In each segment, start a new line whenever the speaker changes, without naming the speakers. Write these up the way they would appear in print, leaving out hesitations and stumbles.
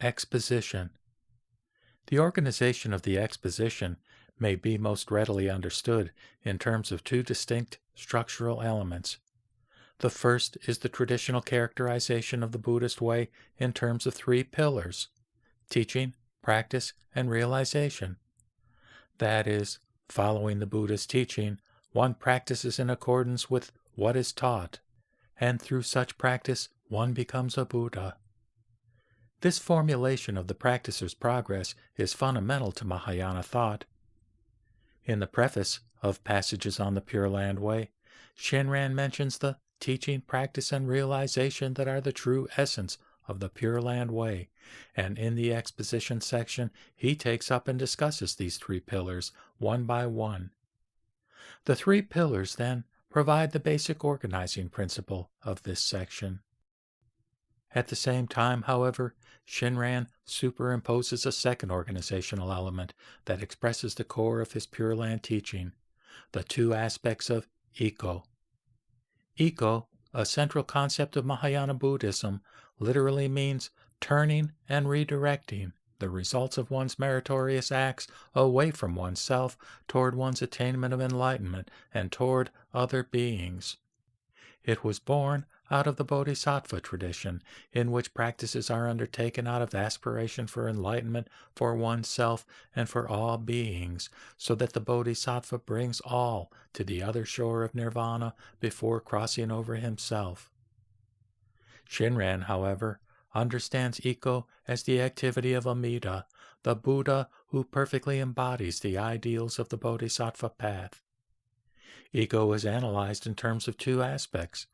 Exposition. The organization of the exposition may be most readily understood in terms of two distinct structural elements. The first is the traditional characterization of the Buddhist way in terms of three pillars: teaching, practice, and realization. That is, following the Buddha's teaching, one practices in accordance with what is taught, and through such practice one becomes a Buddha. This formulation of the practicer's progress is fundamental to Mahayana thought. In the preface of Passages on the Pure Land Way, Shinran mentions the teaching, practice, and realization that are the true essence of the Pure Land Way, and in the exposition section he takes up and discusses these three pillars one by one. The three pillars, then, provide the basic organizing principle of this section. At the same time, however, Shinran superimposes a second organizational element that expresses the core of his Pure Land teaching, the two aspects of Iko. Iko, a central concept of Mahayana Buddhism, literally means turning and redirecting the results of one's meritorious acts away from oneself toward one's attainment of enlightenment and toward other beings. It was born out of the Bodhisattva tradition, in which practices are undertaken out of aspiration for enlightenment for oneself and for all beings, so that the Bodhisattva brings all to the other shore of nirvana before crossing over himself. Shinran, however, understands Iko as the activity of Amida, the Buddha who perfectly embodies the ideals of the Bodhisattva path. Ego is analyzed in terms of two aspects: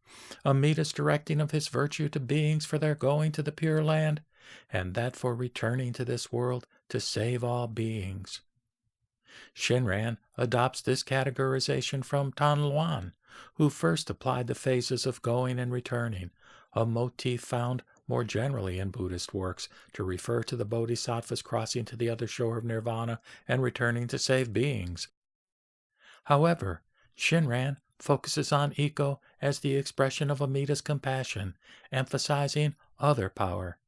Amida's directing of his virtue to beings for their going to the Pure Land, and that for returning to this world to save all beings. Shinran adopts this categorization from Tan Luan, who first applied the phases of going and returning, a motif found more generally in Buddhist works to refer to the Bodhisattvas crossing to the other shore of nirvana and returning to save beings. However, Shinran focuses on Iko as the expression of Amida's compassion, emphasizing other power.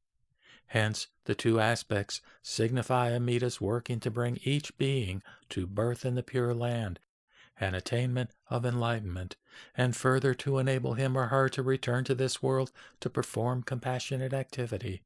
Hence, the two aspects signify Amida's working to bring each being to birth in the Pure Land, an attainment of enlightenment, and further to enable him or her to return to this world to perform compassionate activity.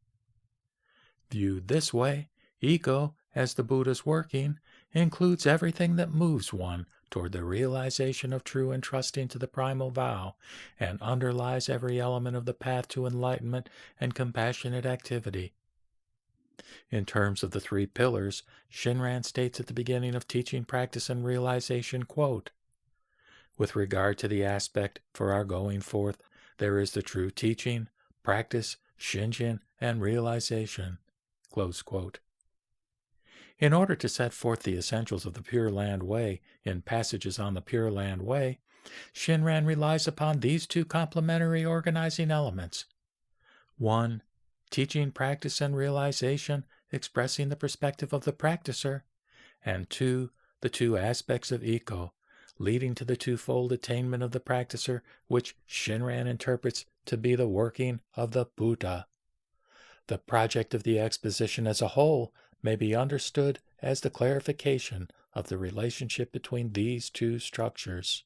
Viewed this way, Iko, as the Buddha's working, includes everything that moves one toward the realization of true entrusting to the primal vow, and underlies every element of the path to enlightenment and compassionate activity. In terms of the three pillars, Shinran states at the beginning of Teaching, Practice, and Realization, quote, "With regard to the aspect for our going forth, there is the true teaching, practice, shinjin, and realization." Close quote. In order to set forth the essentials of the Pure Land Way in Passages on the Pure Land Way, Shinran relies upon these two complementary organizing elements. 1. Teaching, practice, and realization expressing the perspective of the practicer, and 2. The two aspects of Iko, leading to the twofold attainment of the practicer, which Shinran interprets to be the working of the Buddha. The project of the exposition as a whole may be understood as the clarification of the relationship between these two structures.